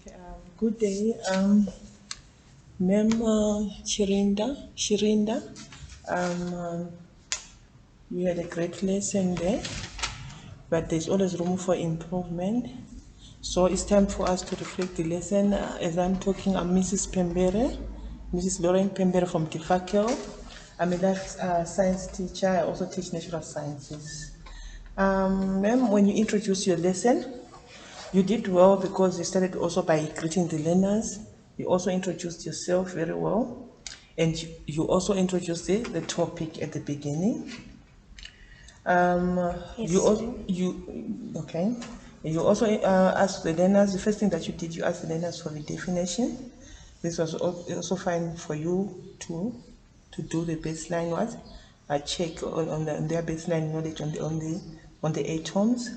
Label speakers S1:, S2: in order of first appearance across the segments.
S1: Okay, good day, Ma'am Shirinda. You had a great lesson there, but there's always room for improvement. So it's time for us to reflect the lesson. As I'm talking, I'm Mrs. Pembere, Mrs. Lauren Pembere from Tifakel. I'm a life science teacher. I also teach natural sciences. Ma'am, when you introduce your lesson, you did well because you started also by greeting the learners. You also introduced yourself very well. And you also introduced the topic at the beginning. You
S2: Yes,
S1: also,
S2: ma'am.
S1: okay. You also asked the learners, the first thing that you did, you asked the learners for the definition. This was also fine for you to do the baseline what? A check on their baseline knowledge on the atoms.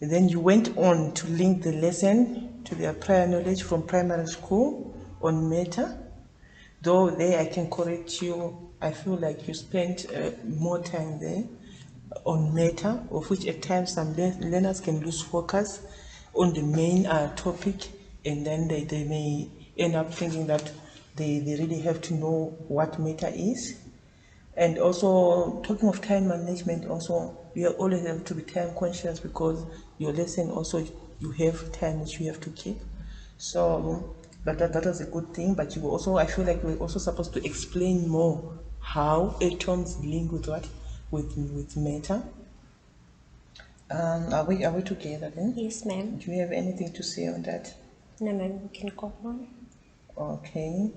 S1: And then you went on to link the lesson to their prior knowledge from primary school on matter. Though there I can correct you, I feel like you spent more time there on matter, of which at times some learners can lose focus on the main topic, and then they may end up thinking that they really have to know what matter is. And also, talking of time management, also, you always have to be time conscious because your lesson also, you have time which you have to keep. So, but that was a good thing. But you were also, I feel like we're also supposed to explain more how atoms link with what? With matter. Are we together then?
S2: Yes, ma'am.
S1: Do you have anything to say on that?
S2: No, ma'am, you can go on.
S1: Okay.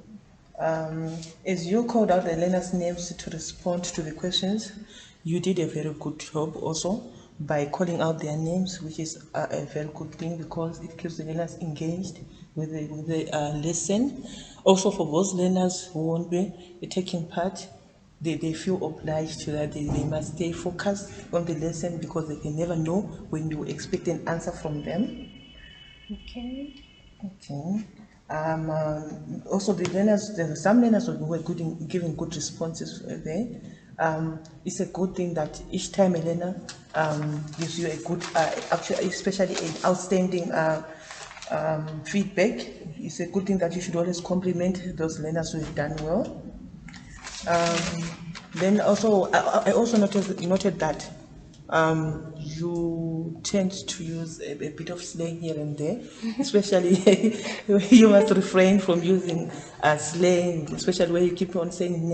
S1: As you called out the learners' names to respond to the questions, you did a very good job also by calling out their names, which is a very good thing because it keeps the learners engaged with the lesson. Also, for those learners who won't be taking part, they feel obliged to that they must stay focused on the lesson because they can never know when you expect an answer from them.
S2: Okay.
S1: Okay. Also, the learners, there are some learners who were good in giving good responses there. It's a good thing that each time a learner gives you a good, actually, especially an outstanding feedback, it's a good thing that you should always compliment those learners who have done well. Then also, I also noted that you tend to use a bit of slang here and there, especially you must refrain from using slang, especially where you keep on saying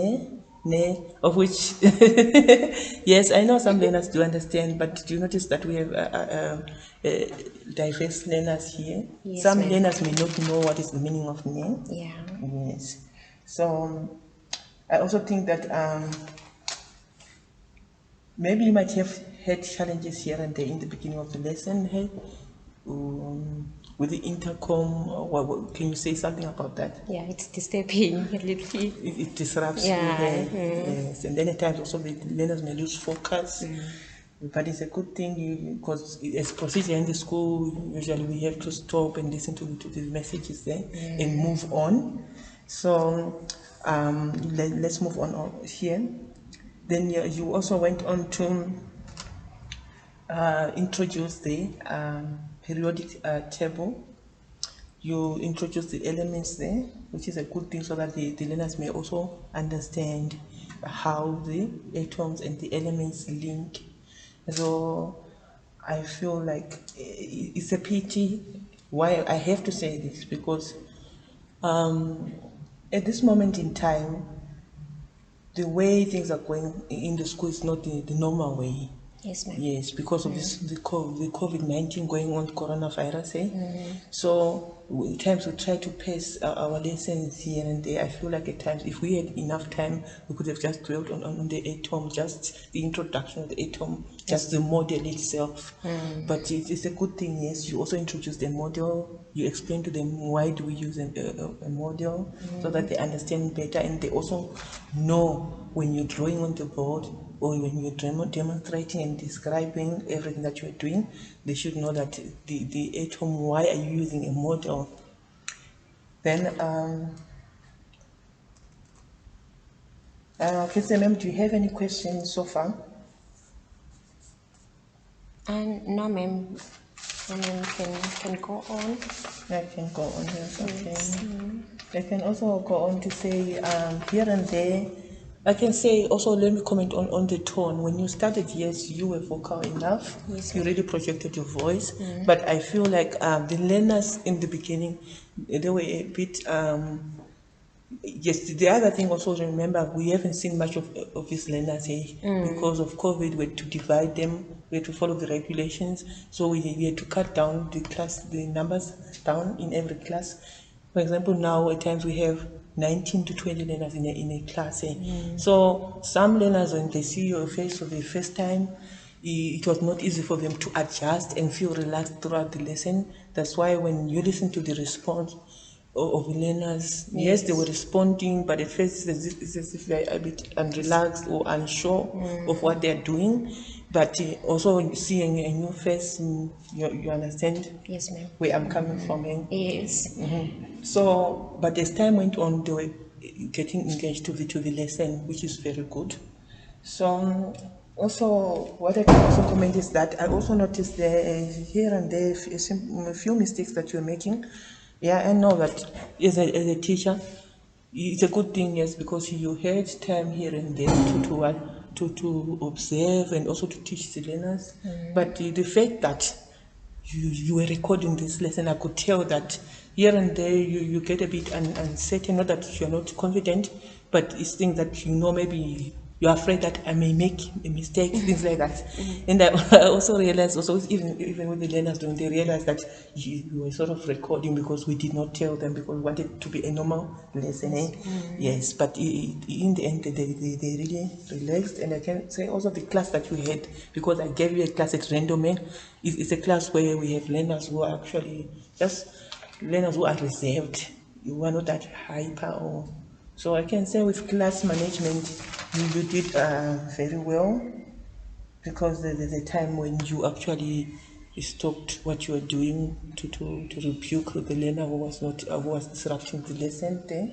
S1: ne, of which, yes, I know some learners do understand, but do you notice that we have diverse learners here?
S2: Yes,
S1: Some
S2: ma'am.
S1: learners may not know what is the meaning of ne.
S2: Yeah.
S1: Yes. So I also think that maybe you might have had challenges here and there in the beginning of the lesson, hey, with the intercom. Can you say something about that?
S2: Yeah, it's disturbing a little bit.
S1: It disrupts you
S2: Yeah.
S1: here, yes, and then at times also the learners may lose focus. But it's a good thing because as procedure in the school, usually we have to stop and listen to the messages there and move on. So let's move on here. Then you also went on to introduce the periodic table. You introduce the elements there, which is a good thing so that the learners may also understand how the atoms and the elements link. So I feel like it's a pity why I have to say this because at this moment in time, the way things are going in the school is not the normal way.
S2: Yes, ma'am.
S1: Yes, because of this the COVID-19 going on, coronavirus, So at times we try to pace our lessons here and there. I feel like at times if we had enough time, we could have just dwelt on the atom, just the introduction of the atom, just the model itself. But it's a good thing, yes. You also introduce the model. You explain to them why do we use a model so that they understand better and they also know when you're drawing on the board or when you're demonstrating and describing everything that you're doing, they should know that the atom, why are you using a model? Then, okay, so ma'am, do you have any questions so far?
S2: And no, ma'am. And then can go on.
S1: I can go on, yes, okay.
S2: Yes.
S1: I can also go on to say here and there. I can say also, let me comment on the tone. When you started, yes, you were vocal enough.
S2: Yes,
S1: You really projected your voice. But I feel like the learners in the beginning, they were a bit. Yes, the other thing also, remember, we haven't seen much of these learners here because of COVID. We had to divide them, we had to follow the regulations, so we had to cut down the numbers down in every class. For example, now at times we have 19 to 20 learners in a class. So some learners, when they see your face for the first time, it was not easy for them to adjust and feel relaxed throughout the lesson. That's why when you listen to the response of learners, yes, they were responding, but at first it's as if they're a bit unrelaxed or unsure of what they're doing. But also seeing a new face, you understand
S2: Yes, ma'am.
S1: where I'm coming from.
S2: Yes.
S1: So, but as time went on, they were getting engaged to the lesson, which is very good. So, also, what I can also comment is that I also noticed there here and there a few mistakes that you're making. Yeah, I know that as a teacher, it's a good thing, yes, because you had time here and there to observe and also to teach the learners. But the fact that you were recording this lesson, I could tell that here and there you get a bit uncertain, not that you're not confident, but it's things that maybe you're afraid that I may make a mistake, things like that. And I also realized, also even with the learners doing, they realized that you were sort of recording because we did not tell them, because we wanted it to be a normal lesson. Yes, but in the end, they really relaxed. And I can say also the class that we had, because I gave you a class at random, it's a class where we have learners who are actually just learners who are reserved, who are not that hyper. Or so I can say with class management, you did very well, because there's a time when you actually stopped what you were doing to rebuke the learner who was disrupting the lesson there.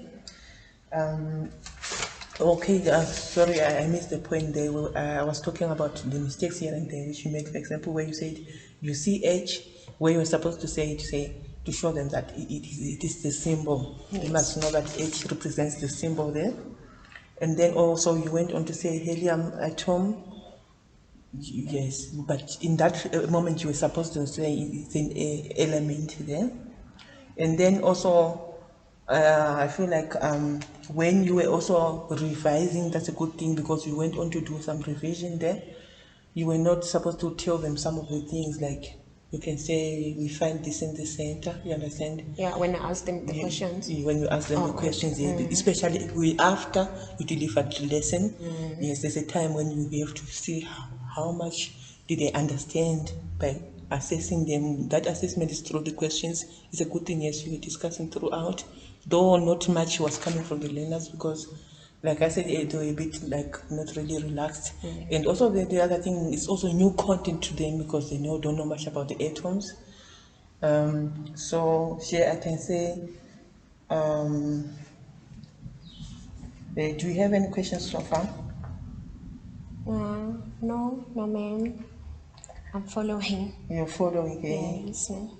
S1: Okay, sorry, I missed the point there. I was talking about the mistakes here and there which you make. For example, where you said you see H, where you were supposed to say to show them that it is the symbol. You must know that H represents the symbol there. And then also you went on to say helium atom. Yes, but in that moment you were supposed to say it's an element there. And then also, I feel like when you were also revising, that's a good thing, because you went on to do some revision there. You were not supposed to tell them some of the things, like you can say, we find this in the center, you understand?
S2: Yeah, when I ask them the questions.
S1: When you ask them the questions, especially after you delivered the lesson, yes, there's a time when you have to see how much did they understand by assessing them. That assessment is through the questions. It's a good thing, yes, you were discussing throughout, though not much was coming from the learners, because like I said, they were a bit like not really relaxed. And also the other thing is also new content to them, because they don't know much about the atoms. So here I can say, do you have any questions so far?
S2: No, ma'am. I'm following.
S1: You're following, okay?
S2: Yes, ma'am.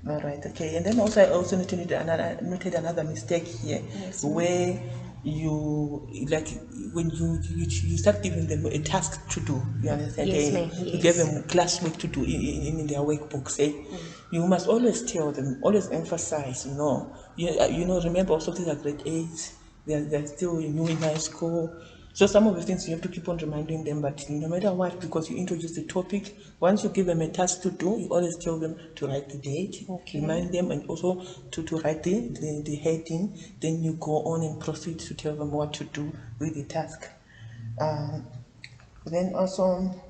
S1: All right, okay. And then also I also noted another mistake here, where you, like, when you start giving them a task to do, you understand?
S2: Yes, ma'am,
S1: You give
S2: yes.
S1: them classwork to do in their workbooks. You must always tell them, always emphasize. Remember also these are grade 8. They're still new in high school. So some of the things you have to keep on reminding them, but no matter what, because you introduce the topic, once you give them a task to do, you always tell them to write the date, remind them, and also to write the heading. Then you go on and proceed to tell them what to do with the task. Then also,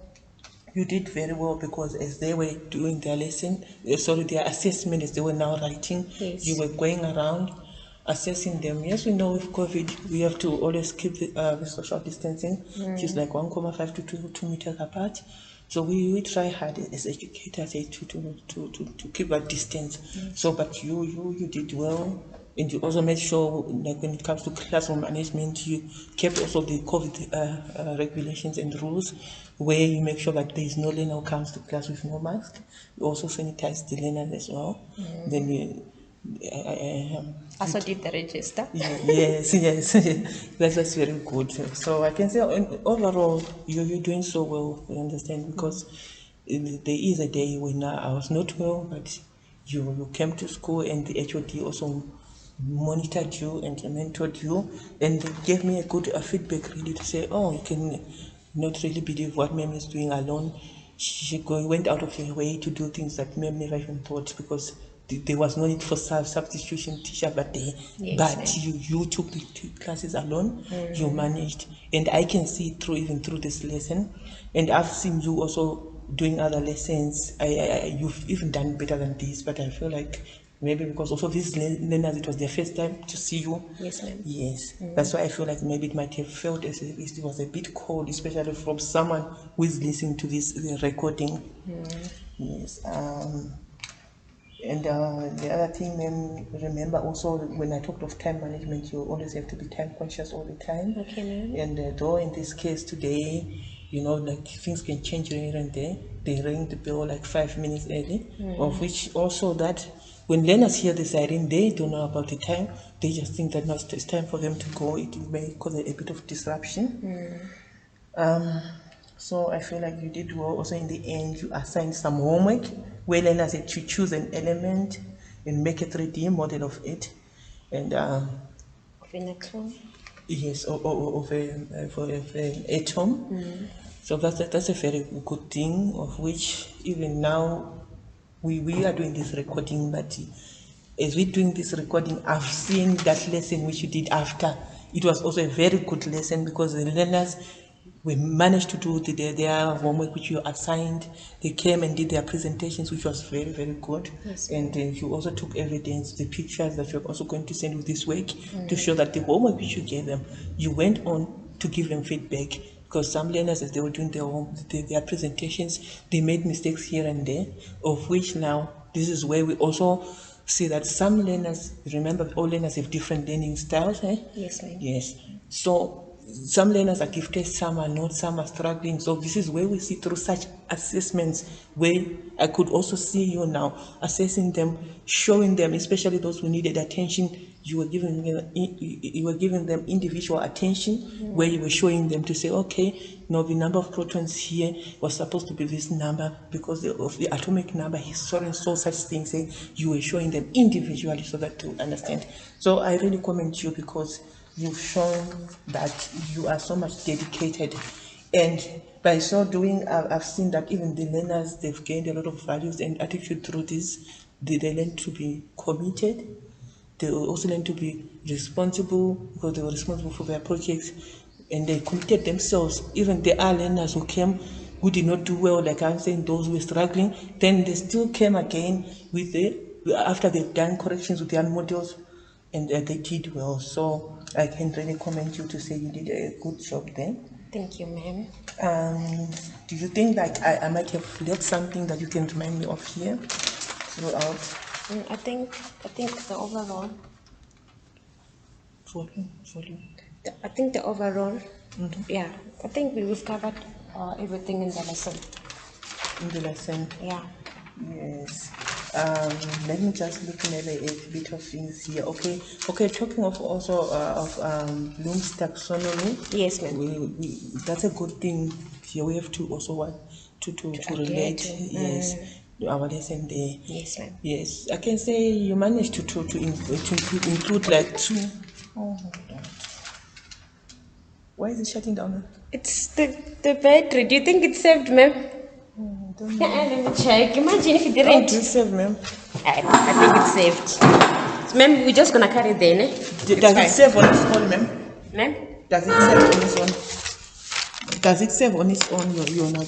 S1: you did very well, because as they were doing their lesson, their assessment, as they were now writing,
S2: Yes.
S1: you were going around assessing them. Yes, we know with COVID, we have to always keep the social distancing, which is like 1.5 to 2 meters apart. So we try hard as educators to keep that distance. So, but you did well. And you also made sure, like when it comes to classroom management, you kept also the COVID regulations and rules, where you make sure that there is no learner who comes to class with no mask. You also sanitize the learners as well. Then you,
S2: Also did the register.
S1: yes, that's very good. So I can say overall, you're doing so well. You understand, because there is a day when I was not well, but you came to school and the HOD also monitored you and mentored you, and they gave me a good feedback really to say, oh, you can not really believe what Mem is doing alone. She went out of her way to do things that Mem never even thought, because there was no need for substitution teacher, but
S2: Yes, ma'am.
S1: you took the two classes alone. You managed, and I can see even through this lesson, and I've seen you also doing other lessons. You've even done better than this, but I feel like maybe because also these learners, it was their first time to see you.
S2: Yes, ma'am.
S1: Yes, that's why I feel like maybe it might have felt as if it was a bit cold, especially from someone who is listening to this recording. Yes. And the other thing, ma'am, remember also when I talked of time management, you always have to be time conscious all the time.
S2: Okay, ma'am.
S1: And though in this case today, like things can change here and there, they ring the bell like 5 minutes early, of which also that when learners hear the siren, they don't know about the time. They just think that now it's time for them to go. It may cause a bit of disruption. So I feel like you did well. Also in the end, you assigned some homework where learners had to choose an element and make a 3D model of it. And
S2: The next one.
S1: yes, of an atom. So that's a very good thing, of which even now we are doing this recording, but as we're doing this recording, I've seen that lesson which you did after. It was also a very good lesson, because the learners, we managed to do their homework which you assigned. They came and did their presentations, which was very, very good.
S2: Yes,
S1: and you also took evidence, the pictures that you're also going to send with this work, to show that the homework which you gave them, you went on to give them feedback. Because some learners, as they were doing their presentations, they made mistakes here and there, of which now this is where we also see that some learners, remember all learners have different learning styles, eh?
S2: Yes, ma'am.
S1: Yes. So some learners are gifted, some are not, some are struggling. So this is where we see through such assessments, where I could also see you now assessing them, showing them, especially those who needed attention. You were giving them individual attention, where you were showing them to say, okay, now the number of protons here was supposed to be this number because of the atomic number. He saw and saw such things. You were showing them individually so that to understand. So I really commend you, because you've shown that you are so much dedicated, and by so doing, I've seen that even the learners, they've gained a lot of values and attitude through this. They learn to be committed. They also learn to be responsible, because they were responsible for their projects, and they committed themselves. Even there are learners who came who did not do well, like I'm saying, those who were struggling, then they still came again after they've done corrections with their models, and they did well. So I can really commend you to say you did a good job there.
S2: Thank you, ma'am.
S1: Do you think that I might have left something that you can remind me of here throughout?
S2: I think the overall. I think the overall. Yeah, I think we've covered everything in the lesson.
S1: In the lesson?
S2: Yeah.
S1: Yes. Let me just look at a bit of things here. Okay. Talking of also of Bloom's taxonomy.
S2: Yes, ma'am.
S1: That's a good thing. Here we have to also want to relate. Yes. Our lesson there.
S2: Yes, ma'am.
S1: Yes, I can say you managed to include like two. Oh my God. Why is it shutting down?
S2: It's the battery. Do you think it's saved, ma'am?
S1: I don't know.
S2: Let me check. Imagine if it
S1: How
S2: didn't.
S1: do you save, ma'am?
S2: I think it's saved. Ma'am, we're just gonna carry it there, ne?
S1: Does it save on its own, ma'am?
S2: Ma'am?
S1: Does it save on its own? Does it save on its own? You're not